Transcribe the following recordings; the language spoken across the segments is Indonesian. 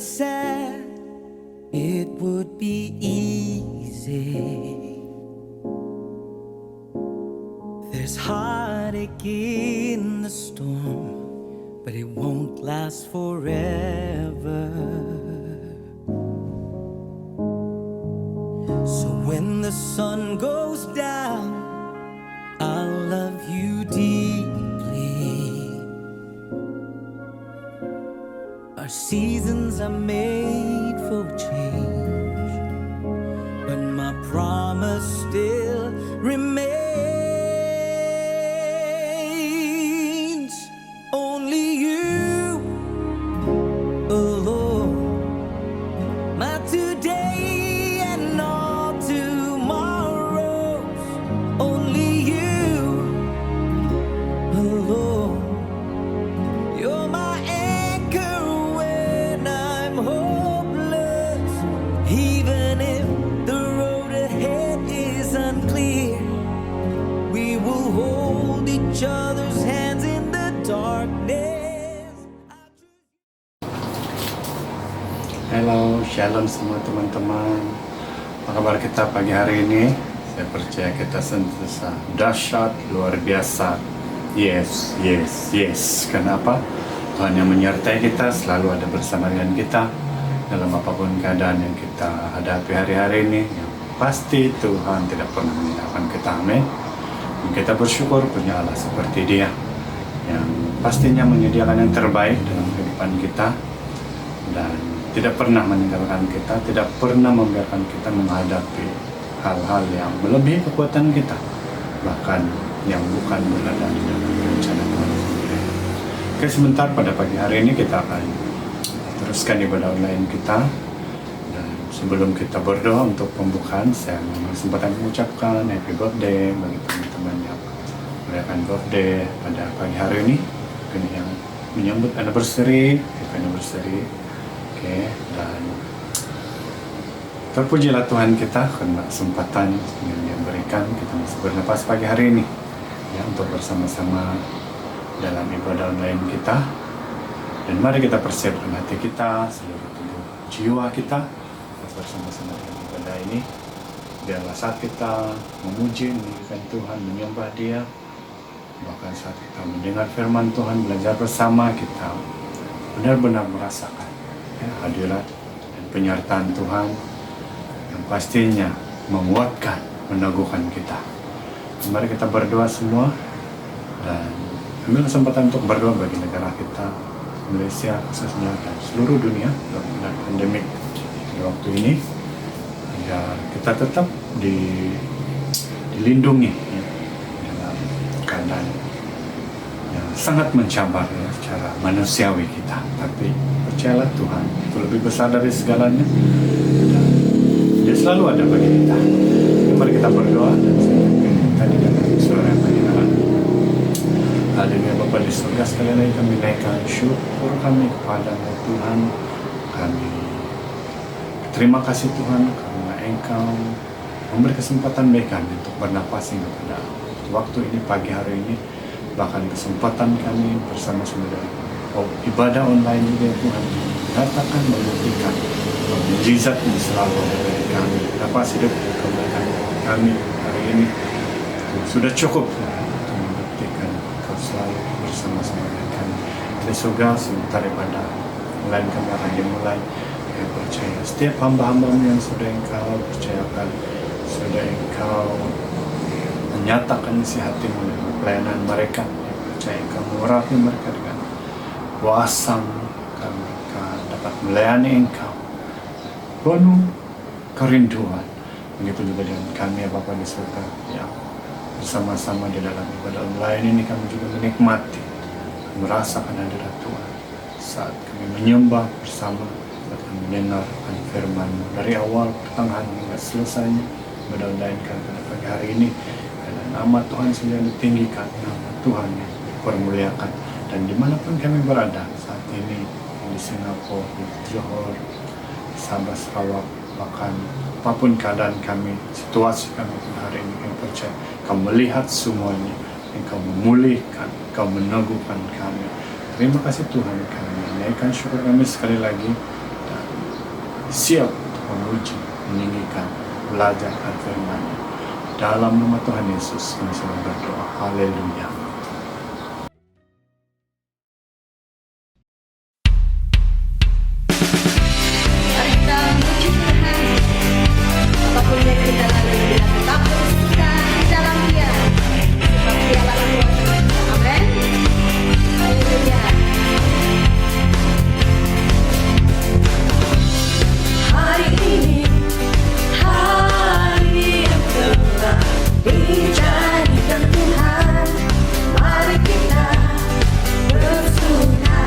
said it would be easy. There's heartache in the storm, but it won't last forever. So when the sun goes down, I'll love you deeply. Our seasons are made for change, but my promise still remains. Only you alone, my today and all tomorrows. Only you alone, you're my anchor when I'm hopeless. Even if the road ahead is unclear, we will hold each other's hands in the darkness. Halo, shalom semua teman-teman. Apa kabar kita pagi hari ini? Saya percaya kita senantiasa dahsyat, luar biasa. Yes, yes, yes. Kenapa? Tuhan yang menyertai kita, selalu ada bersama dengan kita dalam apapun keadaan yang kita hadapi hari-hari ini. Yang pasti Tuhan tidak pernah meninggalkan kita. Amin. Dan kita bersyukur punya Allah seperti Dia yang pastinya menyediakan yang terbaik dalam kehidupan kita dan tidak pernah meninggalkan kita, tidak pernah membiarkan kita menghadapi hal-hal yang melebihi kekuatan kita, bahkan yang bukan berada di dalam rencana Tuhan sendiri. Oke, sebentar pada pagi hari ini kita akan teruskan ibadah online kita. Dan sebelum kita berdoa untuk pembukaan, saya mengambil kesempatan mengucapkan happy birthday bagi teman-teman yang merayakan birthday pada pagi hari ini, yang menyambut anniversary, happy anniversary. Oke, dan terpujilah Tuhan kita karena kesempatan yang Dia berikan kita masih bernapas pagi hari ini ya, untuk bersama-sama dalam ibadah online kita. Dan mari kita persiapkan hati kita, seluruh tubuh jiwa kita untuk bersama-sama dalam ibadah ini. Biarlah saat kita memuji, meninggikan Tuhan, menyembah Dia, bahkan saat kita mendengar firman Tuhan, belajar bersama, kita benar-benar merasakan hadirat dan penyertaan Tuhan yang pastinya menguatkan, meneguhkan kita. Mari kita berdoa semua dan ambil kesempatan untuk berdoa bagi negara kita, Malaysia khususnya, dan seluruh dunia dalam pandemik di waktu ini, agar kita tetap dilindungi ya, dalam keadaan yang sangat mencabar ya, secara manusiawi kita. Tapi percayalah Tuhan itu lebih besar dari segalanya dan Dia selalu ada bagi kita. Mari kita berdoa dan kita di dalam surah yang kebenaran. Haleluya. Bapa di surga, sekali lagi kami naikkan syukur kami kepada-Mu Tuhan. Kami terima kasih Tuhan karena Engkau memberi kesempatan bagi kami untuk bernapas hingga pada waktu ini, pagi hari ini, bahkan kesempatan kami bersama-sama dalam ibadah online juga Tuhan, katakan membuktikan mukjizat yang selalu ada bagi kami. Napas hidup kebaikan kami hari ini sudah cukup untuk membuktikan Kau selalu bersama-sama dengan kami. Di surga sebentar ibadah online kami akan dimulai. Kami percaya setiap hamba-hambamu yang sudah Engkau percayakan, sudah Engkau menyatakan isi hatimu dalam pelayanan mereka. Kami percaya Engkau mengurapi mereka dengan kuasa-Mu, mereka dapat melayani Engkau penuh kerinduan. Begitu juga dengan kami ya Bapa di surga, ya bersama-sama di dalam ibadah online ini kami juga menikmati, merasakan hadirat Tuhan saat kami menyembah bersama, saat kami mendengarkan firman-Mu dari awal, pertengahan hingga selesainya ibadah online kami pada pagi hari ini. Dan nama Tuhan sendiri ditinggikan, nama Tuhan yang dipermuliakan. Dan dimanapun kami berada saat ini, di Singapura, di Johor, Sabah, Sarawak, bahkan apapun keadaan kami, situasi kami hari ini, kami percaya Kau melihat semuanya, Engkau memulihkan, Kau meneguhkan kami. Terima kasih Tuhan, kami menaikkan syukur kami sekali lagi, dan siap memuji, meninggikan, belajar akan firman-Nya. Dalam nama Tuhan Yesus kami selalu berdoa. Haleluya. Mari kita memuji Tuhan. Apapun yang kita lalui, kita tetap bersetia di dalam Dia. Sebab Dialah kekuatan kita. Amin. Haleluya. Hari ini, hari yang telah dijadikan Tuhan. Mari kita bersuka.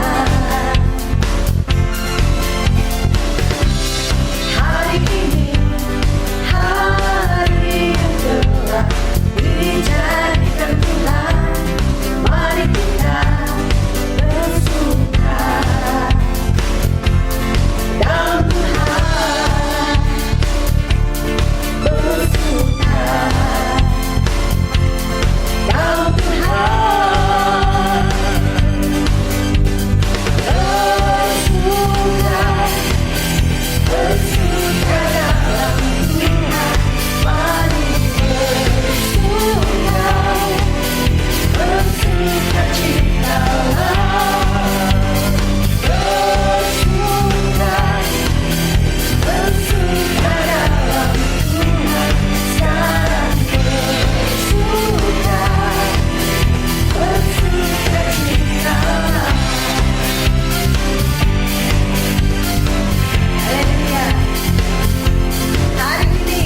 Hari ini, hari yang telah dijadikan Tuhan. Mari kita bersuka dalam Tuhan, bersuka dalam Tuhan, bersuka dalam Tuhan. Mari bersuka citalah, bersuka dalam Tuhan. Sekarang bersuka citalah. Haleluya. Hari ini,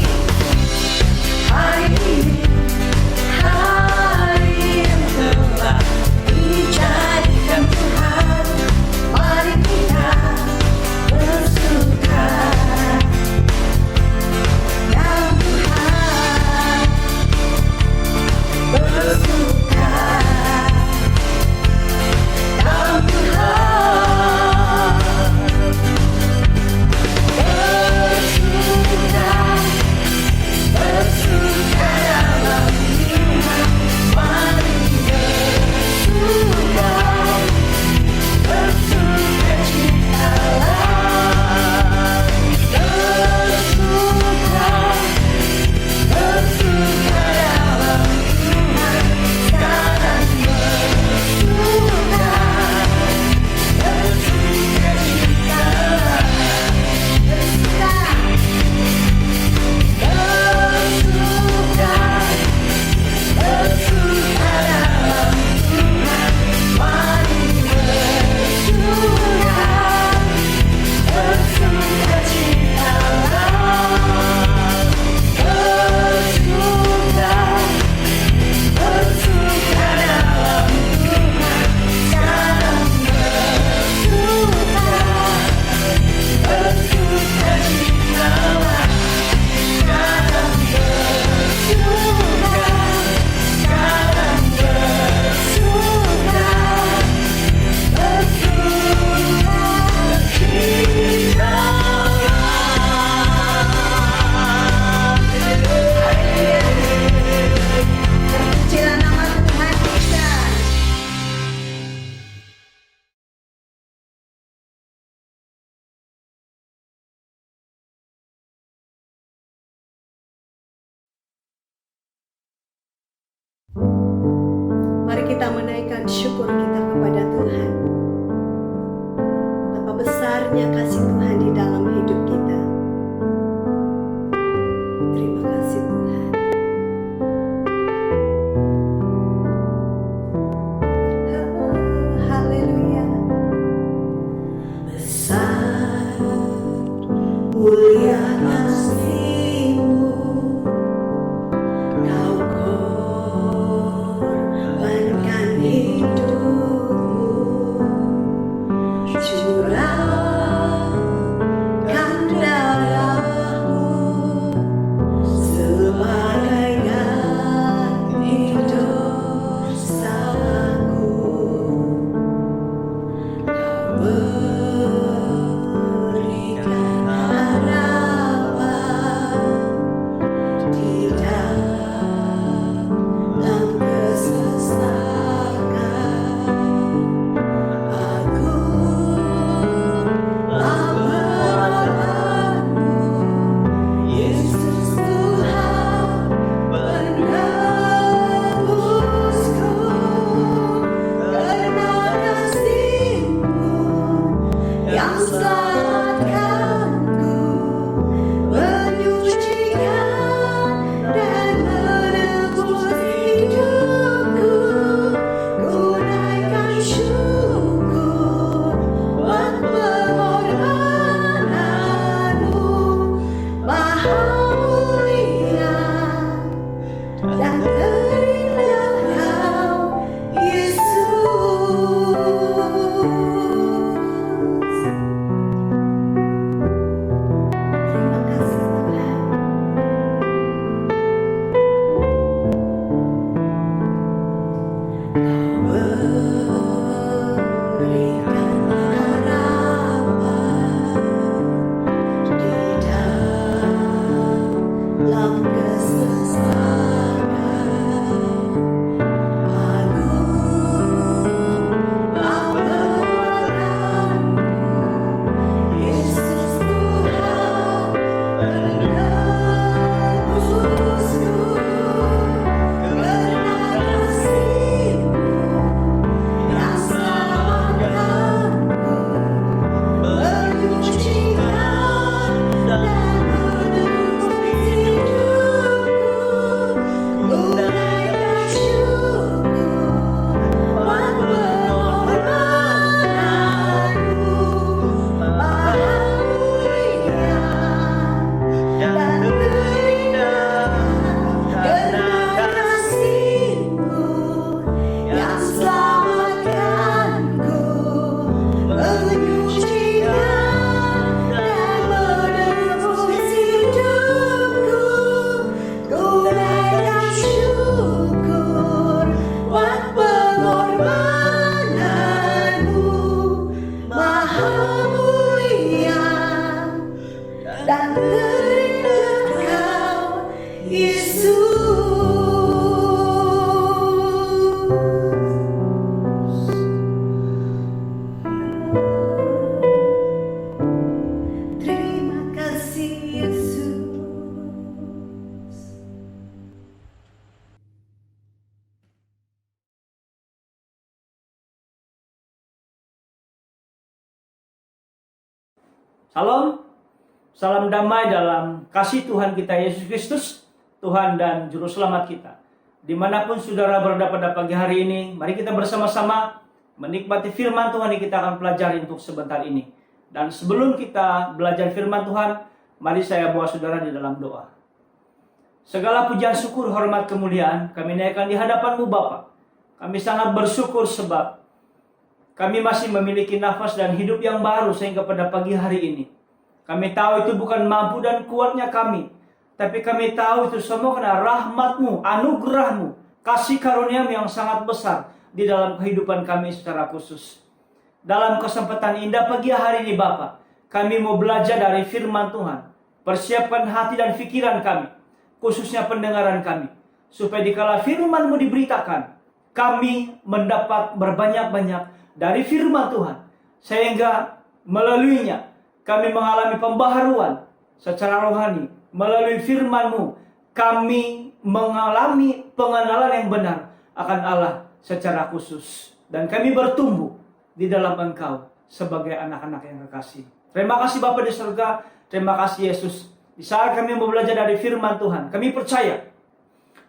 hari yang telah dijadikan Tuhan. Mari kita bersuka dalam Tuhan, bersuka dalam Tuhan, bersuka dalam Tuhan. Mari bersuka citalah, bersuka dalam Tuhan. Sekarang bersuka citalah, bersuka. Bersuka dalam Tuhan. Mari bersuka citalah, bersuka dalam Tuhan. Sekarang bersuka citalah, sekarang terpujilah nama Tuhan kita. Mari kita menaikkan syukur kita kepada Tuhan. Betapa besarnya kasih Tuhan di dalam hidup kita. Terima kasih Tuhan. Haleluya. Besar mulia kasih-Mu, Kau korbankan hidup-Mu, curah Salam, salam damai dalam kasih Tuhan kita Yesus Kristus, Tuhan dan Juru Selamat kita. Dimanapun saudara berada pada pagi hari ini, mari kita bersama-sama menikmati firman Tuhan yang kita akan pelajari untuk sebentar ini. Dan sebelum kita belajar firman Tuhan, mari saya bawa saudara di dalam doa. Segala pujian, syukur, hormat, kemuliaan kami naikkan di hadapan-Mu Bapa. Kami sangat bersyukur sebab kami masih memiliki nafas dan hidup yang baru sehingga pada pagi hari ini. Kami tahu itu bukan mampu dan kuatnya kami, tapi kami tahu itu semua karena rahmat-Mu, anugerah-Mu, kasih karunia-Mu yang sangat besar di dalam kehidupan kami secara khusus. Dalam kesempatan indah pagi hari ini Bapa, kami mau belajar dari firman Tuhan. Persiapkan hati dan pikiran kami, khususnya pendengaran kami, supaya dikala firman-Mu diberitakan, kami mendapat berbanyak-banyak dari firman Tuhan, sehingga melaluinya kami mengalami pembaharuan secara rohani. Melalui firman-Mu kami mengalami pengenalan yang benar akan Allah secara khusus, dan kami bertumbuh di dalam Engkau sebagai anak-anak yang kekasih. Terima kasih Bapa di surga, terima kasih Yesus. Di saat kami mau belajar dari firman Tuhan, kami percaya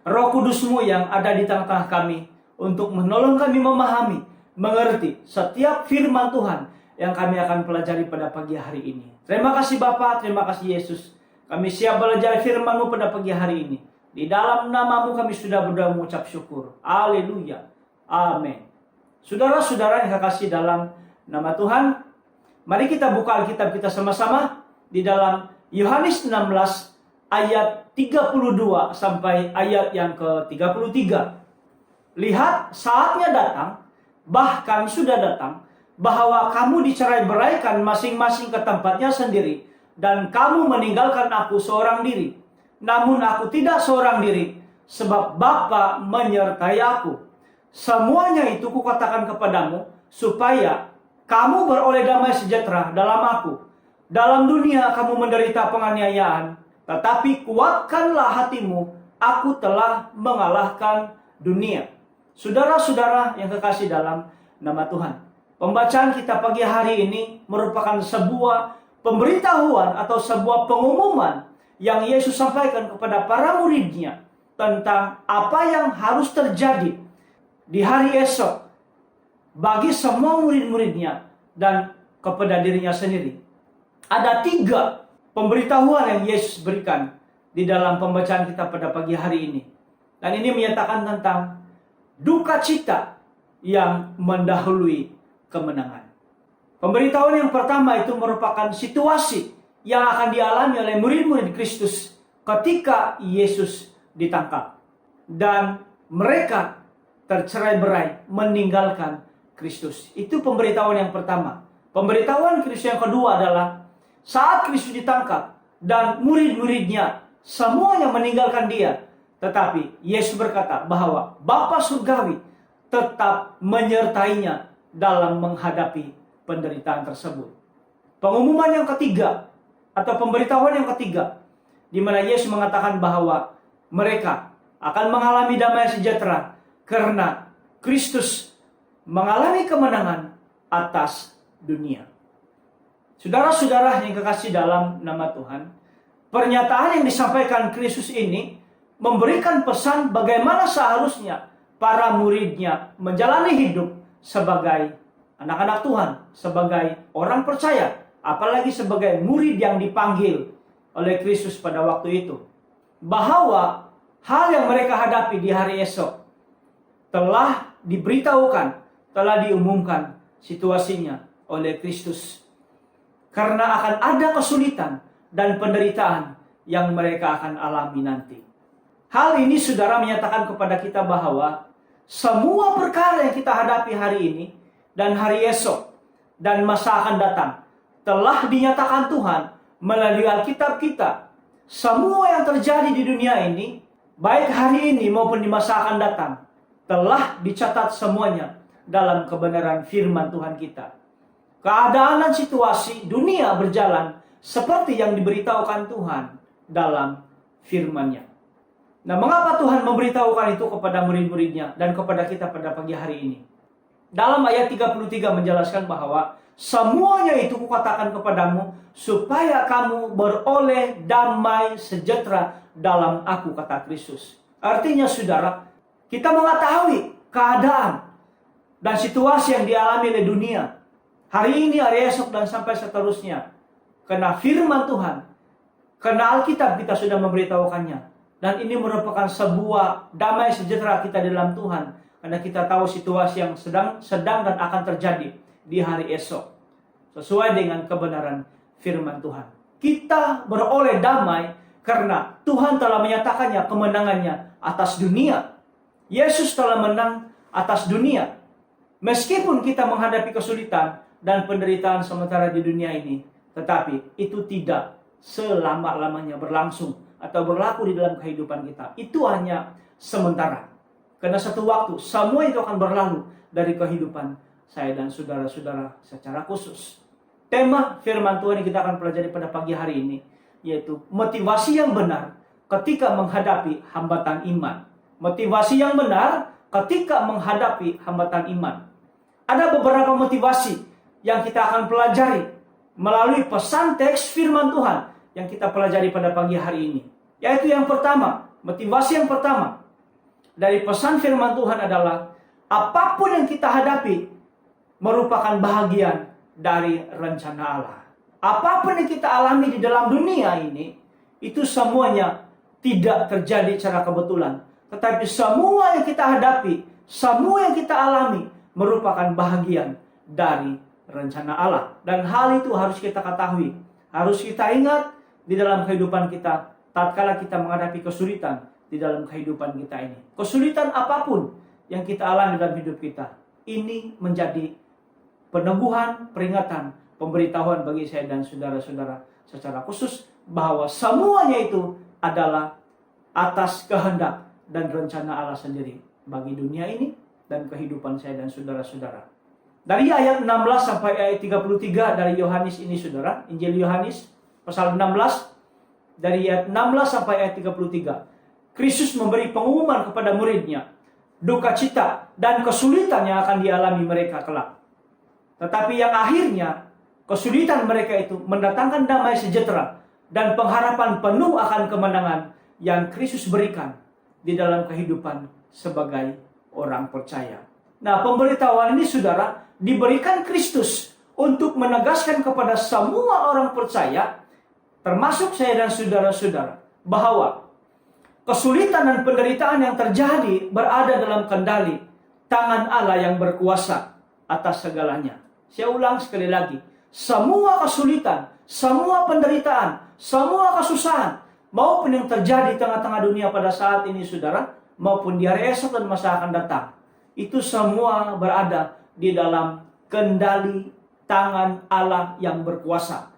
Roh Kudus-Mu yang ada di tengah-tengah kami untuk menolong kami memahami, mengerti setiap firman Tuhan yang kami akan pelajari pada pagi hari ini. Terima kasih Bapa, terima kasih Yesus. Kami siap belajar firman-Mu pada pagi hari ini. Di dalam nama-Mu kami sudah berdoa mengucap syukur. Haleluya. Amin. Saudara-saudara yang kekasih dalam nama Tuhan, mari kita buka Alkitab kita sama-sama di dalam Yohanes 16 ayat 32 sampai ayat yang ke-33. Lihat, saatnya datang, bahkan sudah datang, bahwa kamu dicerai-beraikan masing-masing ke tempatnya sendiri, dan kamu meninggalkan aku seorang diri. Namun aku tidak seorang diri, sebab Bapa menyertai aku. Semuanya itu kukatakan kepadamu, supaya kamu beroleh damai sejahtera dalam aku. Dalam dunia kamu menderita penganiayaan, tetapi kuatkanlah hatimu, aku telah mengalahkan dunia. Saudara-saudara yang kekasih dalam nama Tuhan, pembacaan kita pagi hari ini merupakan sebuah pemberitahuan atau sebuah pengumuman yang Yesus sampaikan kepada para muridnya tentang apa yang harus terjadi di hari esok bagi semua murid-muridnya dan kepada dirinya sendiri. Ada 3 pemberitahuan yang Yesus berikan di dalam pembacaan kita pada pagi hari ini. Dan ini menyatakan tentang duka cita yang mendahului kemenangan. Pemberitahuan yang pertama itu merupakan situasi yang akan dialami oleh murid-murid Kristus ketika Yesus ditangkap. Dan mereka tercerai-berai meninggalkan Kristus. Itu pemberitahuan yang pertama. Pemberitahuan Kristus yang kedua adalah saat Kristus ditangkap dan murid-muridnya semuanya meninggalkan dia. Tetapi Yesus berkata bahwa Bapa Surgawi tetap menyertainya dalam menghadapi penderitaan tersebut. Pengumuman yang ketiga atau pemberitahuan yang ketiga, di mana Yesus mengatakan bahwa mereka akan mengalami damai sejahtera karena Kristus mengalami kemenangan atas dunia. Saudara-saudara yang kekasih dalam nama Tuhan, pernyataan yang disampaikan Kristus ini memberikan pesan bagaimana seharusnya para muridnya menjalani hidup sebagai anak-anak Tuhan, sebagai orang percaya, apalagi sebagai murid yang dipanggil oleh Kristus pada waktu itu. Bahwa hal yang mereka hadapi di hari esok telah diberitahukan, telah diumumkan situasinya oleh Kristus. Karena akan ada kesulitan dan penderitaan yang mereka akan alami nanti. Hal ini saudara menyatakan kepada kita bahwa semua perkara yang kita hadapi hari ini dan hari esok dan masa akan datang telah dinyatakan Tuhan melalui Alkitab kita. Semua yang terjadi di dunia ini, baik hari ini maupun di masa akan datang, telah dicatat semuanya dalam kebenaran firman Tuhan kita. Keadaan dan situasi dunia berjalan seperti yang diberitahukan Tuhan dalam firman-Nya. Nah, mengapa Tuhan memberitahukan itu kepada murid-muridnya dan kepada kita pada pagi hari ini? Dalam ayat 33 menjelaskan bahwa semuanya itu kukatakan kepadamu supaya kamu beroleh damai sejahtera dalam aku, kata Kristus. Artinya saudara, kita mengetahui keadaan dan situasi yang dialami oleh dunia hari ini, hari esok, dan sampai seterusnya. Karena firman Tuhan, karena Alkitab kita sudah memberitahukannya. Dan ini merupakan sebuah damai sejahtera kita dalam Tuhan. Karena kita tahu situasi yang sedang dan akan terjadi di hari esok. Sesuai dengan kebenaran firman Tuhan. Kita beroleh damai karena Tuhan telah menyatakannya kemenangannya atas dunia. Yesus telah menang atas dunia. Meskipun kita menghadapi kesulitan dan penderitaan sementara di dunia ini, tetapi itu tidak selama-lamanya berlangsung atau berlaku di dalam kehidupan kita. Itu hanya sementara. Karena satu waktu semua itu akan berlalu dari kehidupan saya dan saudara-saudara secara khusus. Tema firman Tuhan yang kita akan pelajari pada pagi hari ini yaitu motivasi yang benar ketika menghadapi hambatan iman. Motivasi yang benar ketika menghadapi hambatan iman. Ada beberapa motivasi yang kita akan pelajari melalui pesan teks firman Tuhan yang kita pelajari pada pagi hari ini. Yaitu yang pertama, motivasi yang pertama dari pesan firman Tuhan adalah apapun yang kita hadapi merupakan bahagian dari rencana Allah. Apapun yang kita alami di dalam dunia ini, itu semuanya tidak terjadi secara kebetulan. Tetapi semua yang kita hadapi, semua yang kita alami merupakan bahagian dari rencana Allah. Dan hal itu harus kita ketahui, harus kita ingat di dalam kehidupan kita tatkala kita menghadapi kesulitan di dalam kehidupan kita ini. Kesulitan apapun yang kita alami dalam hidup kita, ini menjadi peneguhan, peringatan, pemberitahuan bagi saya dan saudara-saudara secara khusus bahwa semuanya itu adalah atas kehendak dan rencana Allah sendiri bagi dunia ini dan kehidupan saya dan saudara-saudara. Dari ayat 16 sampai ayat 33 dari Yohanes ini saudara, Injil Yohanes pasal 16 dari ayat 16 sampai ayat 33. Kristus memberi pengumuman kepada muridnya duka cita dan kesulitan yang akan dialami mereka kelak. Tetapi yang akhirnya kesulitan mereka itu mendatangkan damai sejahtera dan pengharapan penuh akan kemenangan yang Kristus berikan di dalam kehidupan sebagai orang percaya. Nah, pemberitahuan ini saudara diberikan Kristus untuk menegaskan kepada semua orang percaya, termasuk saya dan saudara-saudara, bahwa kesulitan dan penderitaan yang terjadi berada dalam kendali tangan Allah yang berkuasa atas segalanya. Saya ulang sekali lagi, semua kesulitan, semua penderitaan, semua kesusahan, maupun yang terjadi di tengah-tengah dunia pada saat ini saudara, maupun di hari esok dan masa akan datang, itu semua berada di dalam kendali tangan Allah yang berkuasa.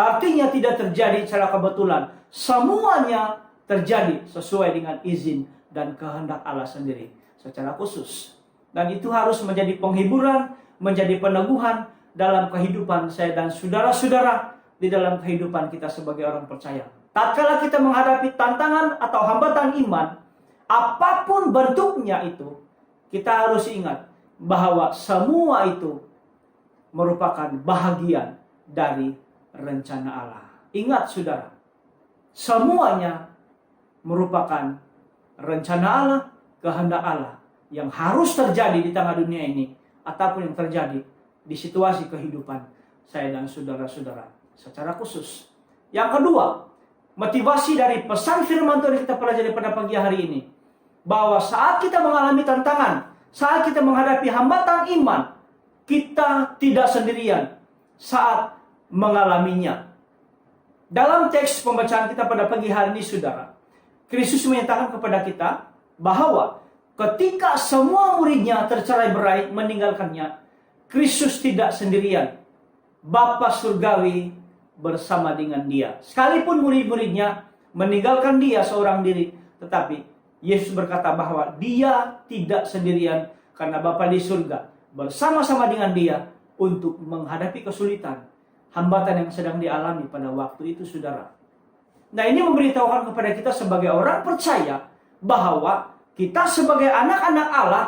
Artinya tidak terjadi secara kebetulan, semuanya terjadi sesuai dengan izin dan kehendak Allah sendiri secara khusus. Dan itu harus menjadi penghiburan, menjadi peneguhan dalam kehidupan saya dan saudara-saudara di dalam kehidupan kita sebagai orang percaya. Tatkala kita menghadapi tantangan atau hambatan iman, apapun bentuknya itu, kita harus ingat bahwa semua itu merupakan bahagian dari rencana Allah. Ingat saudara, semuanya merupakan rencana Allah, kehendak Allah yang harus terjadi di tengah dunia ini ataupun yang terjadi di situasi kehidupan saya dan saudara-saudara secara khusus. Yang kedua, motivasi dari pesan firman Tuhan yang kita pelajari pada pagi hari ini, bahwa saat kita mengalami tantangan, saat kita menghadapi hambatan iman, kita tidak sendirian saat mengalaminya. Dalam teks pembacaan kita pada pagi hari ini saudara, Kristus menyatakan kepada kita bahwa ketika semua muridnya tercerai-berai meninggalkannya, Kristus tidak sendirian. Bapa surgawi bersama dengan dia. Sekalipun murid-muridnya meninggalkan dia seorang diri, tetapi Yesus berkata bahwa dia tidak sendirian karena Bapa di surga bersama-sama dengan dia untuk menghadapi kesulitan, hambatan yang sedang dialami pada waktu itu saudara. Nah, ini memberitahukan kepada kita sebagai orang percaya bahwa kita sebagai anak-anak Allah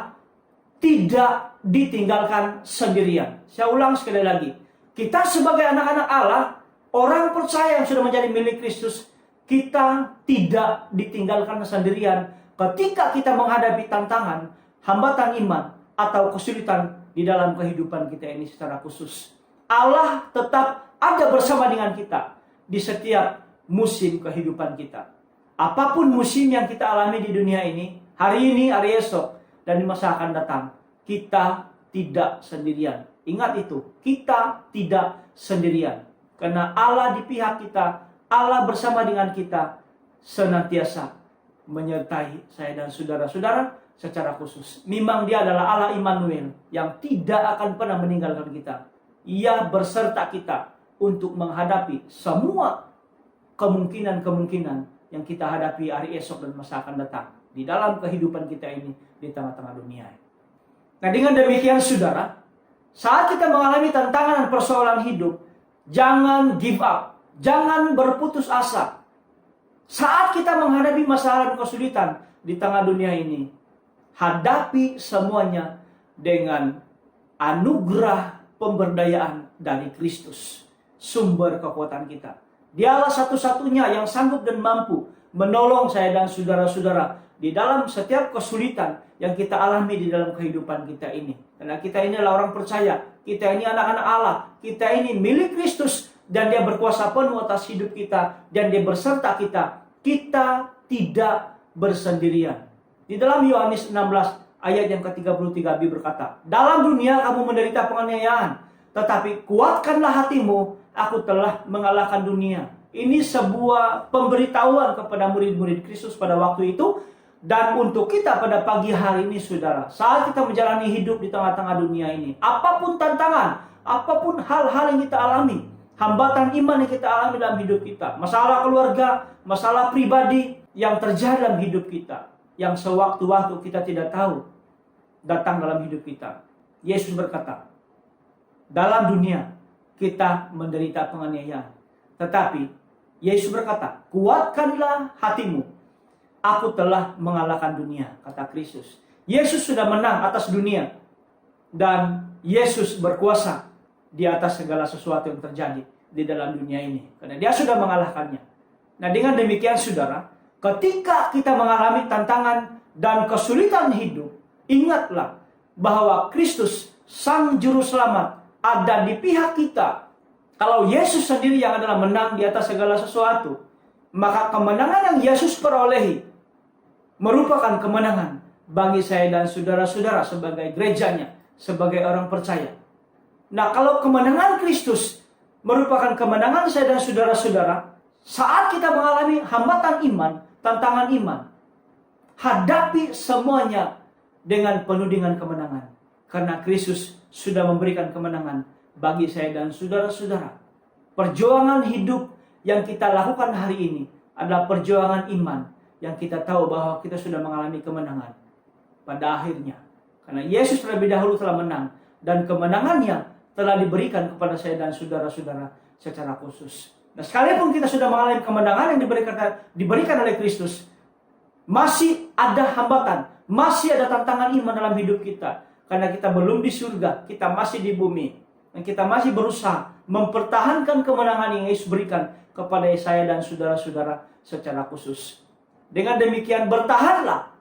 tidak ditinggalkan sendirian. Saya ulang sekali lagi. Kita sebagai anak-anak Allah, orang percaya yang sudah menjadi milik Kristus, kita tidak ditinggalkan sendirian ketika kita menghadapi tantangan, hambatan iman, atau kesulitan di dalam kehidupan kita ini secara khusus. Allah tetap ada bersama dengan kita di setiap musim kehidupan kita. Apapun musim yang kita alami di dunia ini, hari ini, hari esok, dan di masa akan datang, kita tidak sendirian. Ingat itu, kita tidak sendirian. Karena Allah di pihak kita, Allah bersama dengan kita, senantiasa menyertai saya dan saudara-saudara secara khusus. Memang dia adalah Allah Immanuel yang tidak akan pernah meninggalkan kita. Ia berserta kita untuk menghadapi semua kemungkinan-kemungkinan yang kita hadapi hari esok dan masa akan datang di dalam kehidupan kita ini di tengah-tengah dunia. Nah, dengan demikian saudara, saat kita mengalami tantangan dan persoalan hidup, jangan give up, jangan berputus asa. Saat kita menghadapi masalah dan kesulitan di tengah dunia ini, hadapi semuanya dengan anugerah pemberdayaan dari Kristus, sumber kekuatan kita. Dialah satu-satunya yang sanggup dan mampu menolong saya dan saudara-saudara di dalam setiap kesulitan yang kita alami di dalam kehidupan kita ini. Karena kita ini adalah orang percaya, kita ini anak-anak Allah, kita ini milik Kristus, dan dia berkuasa penuh atas hidup kita, dan dia berserta kita. Kita tidak bersendirian. Di dalam Yohanes 16 ayat yang ke-33b berkata, dalam dunia kamu menderita penganiayaan, tetapi kuatkanlah hatimu, aku telah mengalahkan dunia. Ini sebuah pemberitahuan kepada murid-murid Kristus pada waktu itu, dan untuk kita pada pagi hari ini saudara, saat kita menjalani hidup di tengah-tengah dunia ini, apapun tantangan, apapun hal-hal yang kita alami, hambatan iman yang kita alami dalam hidup kita, masalah keluarga, masalah pribadi yang terjadi dalam hidup kita, yang sewaktu-waktu kita tidak tahu datang dalam hidup kita. Yesus berkata, dalam dunia kita menderita penganiayaan, tetapi Yesus berkata, kuatkanlah hatimu, aku telah mengalahkan dunia, kata Kristus. Yesus sudah menang atas dunia, dan Yesus berkuasa di atas segala sesuatu yang terjadi di dalam dunia ini, karena dia sudah mengalahkannya. Nah, dengan demikian saudara, ketika kita mengalami tantangan dan kesulitan hidup, ingatlah bahwa Kristus, Sang Juru Selamat, ada di pihak kita. Kalau Yesus sendiri yang adalah menang di atas segala sesuatu, maka kemenangan yang Yesus perolehi merupakan kemenangan bagi saya dan saudara-saudara sebagai gerejanya, sebagai orang percaya. Nah, kalau kemenangan Kristus merupakan kemenangan saya dan saudara-saudara, saat kita mengalami hambatan iman, tantangan iman, hadapi semuanya dengan penuh dengan kemenangan. Karena Kristus sudah memberikan kemenangan bagi saya dan saudara-saudara. Perjuangan hidup yang kita lakukan hari ini adalah perjuangan iman yang kita tahu bahwa kita sudah mengalami kemenangan pada akhirnya. Karena Yesus terlebih dahulu telah menang, dan kemenangannya telah diberikan kepada saya dan saudara-saudara secara khusus. Nah, sekalipun kita sudah mengalami kemenangan yang diberikan oleh Kristus, masih ada hambatan, masih ada tantangan iman dalam hidup kita. Karena kita belum di surga, kita masih di bumi. Dan kita masih berusaha mempertahankan kemenangan yang Yesus berikan kepada saya dan saudara-saudara secara khusus. Dengan demikian, bertahanlah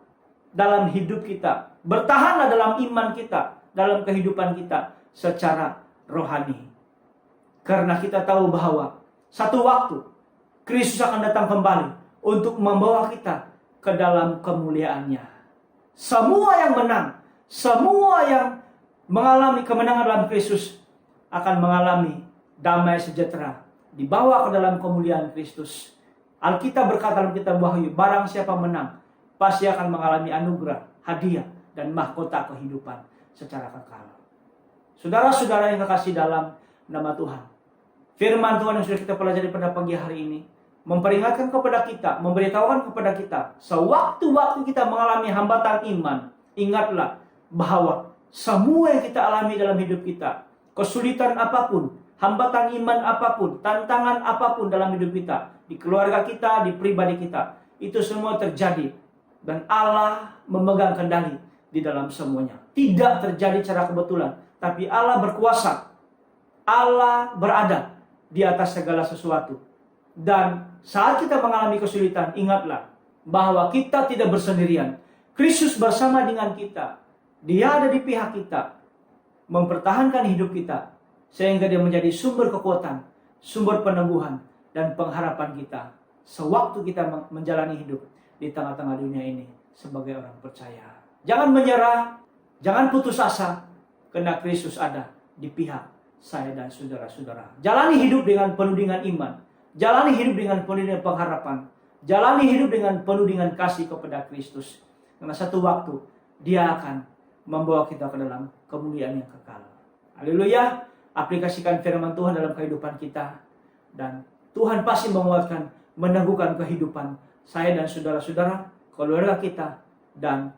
dalam hidup kita. Bertahanlah dalam iman kita, dalam kehidupan kita secara rohani. Karena kita tahu bahwa satu waktu Kristus akan datang kembali untuk membawa kita ke dalam kemuliaannya. Semua yang menang, semua yang mengalami kemenangan dalam Kristus akan mengalami damai sejahtera, dibawa ke dalam kemuliaan Kristus. Alkitab berkata dalam kitab Wahyu, barang siapa menang, pasti akan mengalami anugerah, hadiah, dan mahkota kehidupan secara kekal. Saudara-saudara yang kekasih dalam nama Tuhan, firman Tuhan yang sudah kita pelajari pada pagi hari ini memperingatkan kepada kita, memberitahukan kepada kita, sewaktu-waktu kita mengalami hambatan iman, ingatlah bahwa semua yang kita alami dalam hidup kita, kesulitan apapun, hambatan iman apapun, tantangan apapun dalam hidup kita, di keluarga kita, di pribadi kita, itu semua terjadi, dan Allah memegang kendali di dalam semuanya. tidak terjadi secara kebetulan, tapi Allah berkuasa. Allah berada di atas segala sesuatu. Dan saat kita mengalami kesulitan, ingatlah bahwa kita tidak bersendirian. Kristus bersama dengan kita. Dia ada di pihak kita, mempertahankan hidup kita, sehingga dia menjadi sumber kekuatan, sumber peneguhan, dan pengharapan kita sewaktu kita menjalani hidup di tengah-tengah dunia ini sebagai orang percaya. Jangan menyerah, jangan putus asa, karena Kristus ada di pihak saya dan saudara-saudara. Jalani hidup dengan penuh dengan iman, jalani hidup dengan penuh dengan pengharapan, jalani hidup dengan penuh dengan kasih kepada Kristus. Karena satu waktu dia akan membawa kita ke dalam kemuliaan yang kekal. Haleluya. Aplikasikan firman Tuhan dalam kehidupan kita, dan Tuhan pasti menguatkan, meneguhkan kehidupan saya dan saudara-saudara, keluarga kita, dan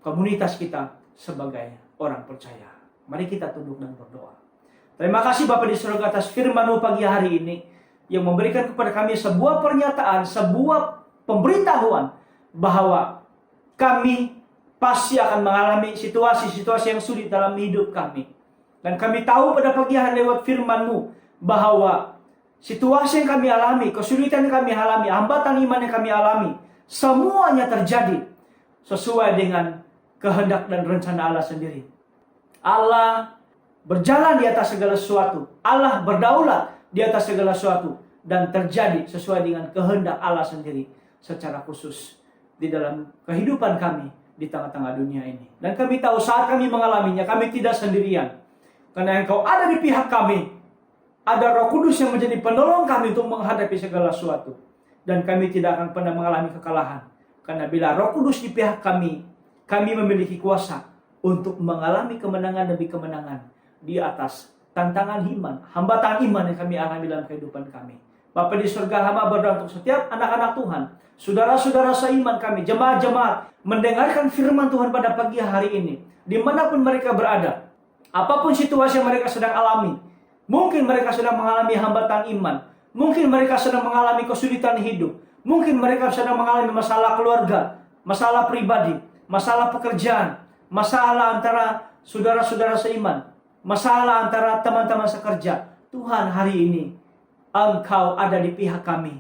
komunitas kita sebagai orang percaya. Mari kita tunduk dan berdoa. Terima kasih Bapa di surga atas firman-Mu pagi hari ini yang memberikan kepada kami sebuah pernyataan, sebuah pemberitahuan bahwa kami pasti akan mengalami situasi-situasi yang sulit dalam hidup kami. Dan kami tahu pada pagi hari lewat firman-Mu bahwa situasi yang kami alami, kesulitan yang kami alami, hambatan iman yang kami alami, semuanya terjadi sesuai dengan kehendak dan rencana Allah sendiri. Allah berjalan di atas segala sesuatu. Allah berdaulat di atas segala sesuatu. Dan terjadi sesuai dengan kehendak Allah sendiri secara khusus di dalam kehidupan kami di tengah-tengah dunia ini. Dan kami tahu saat kami mengalaminya, kami tidak sendirian. Karena Engkau ada di pihak kami. Ada Roh Kudus yang menjadi penolong kami untuk menghadapi segala sesuatu. Dan kami tidak akan pernah mengalami kekalahan. Karena bila Roh Kudus di pihak kami memiliki kuasa untuk mengalami kemenangan demi kemenangan di atas tantangan iman, hambatan iman yang kami alami dalam kehidupan kami. Bapa di surga, hamba berdoa untuk setiap anak-anak Tuhan, saudara-saudara seiman kami, jemaat-jemaat, mendengarkan firman Tuhan pada pagi hari ini, dimanapun mereka berada, apapun situasi yang mereka sedang alami. Mungkin mereka sedang mengalami hambatan iman, mungkin mereka sedang mengalami kesulitan hidup, mungkin mereka sedang mengalami masalah keluarga, masalah pribadi, masalah pekerjaan, masalah antara saudara-saudara seiman, masalah antara teman-teman sekerja. Tuhan, hari ini Engkau ada di pihak kami.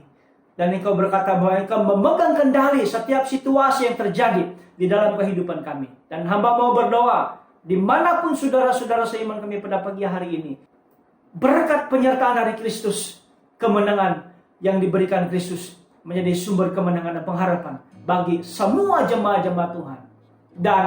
Dan Engkau berkata bahwa Engkau memegang kendali setiap situasi yang terjadi di dalam kehidupan kami. Dan hamba mau berdoa, dimanapun saudara-saudara seiman kami pada pagi hari ini, berkat penyertaan dari Kristus, kemenangan yang diberikan Kristus menjadi sumber kemenangan dan pengharapan bagi semua jemaat-jemaat Tuhan. Dan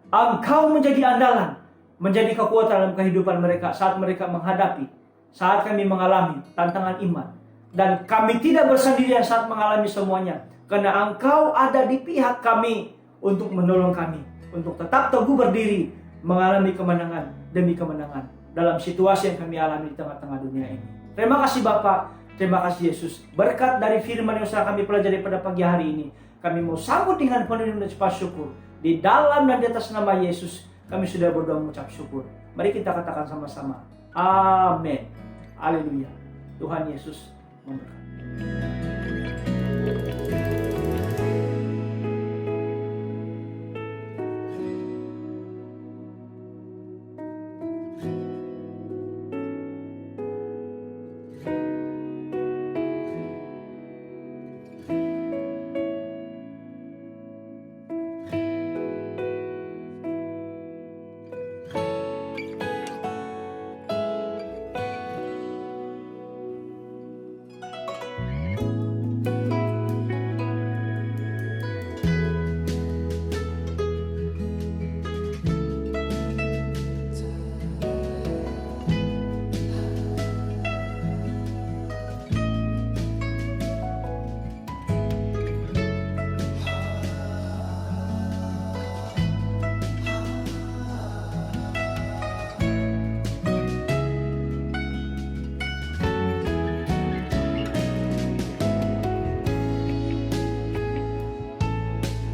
Engkau menjadi andalan, menjadi kekuatan dalam kehidupan mereka saat mereka menghadapi, saat kami mengalami tantangan iman. Dan kami tidak bersendirian saat mengalami semuanya, karena Engkau ada di pihak kami untuk menolong kami, untuk tetap teguh berdiri, mengalami kemenangan demi kemenangan dalam situasi yang kami alami di tengah-tengah dunia ini. Terima kasih Bapa, terima kasih Yesus. Berkat dari firman yang sudah kami pelajari pada pagi hari ini, kami mau sambut dengan penuh dan cepat syukur. Di dalam dan di atas nama Yesus, kami sudah berdoa mengucap syukur. Mari kita katakan sama-sama. Amin. Haleluya. Tuhan Yesus memberkati.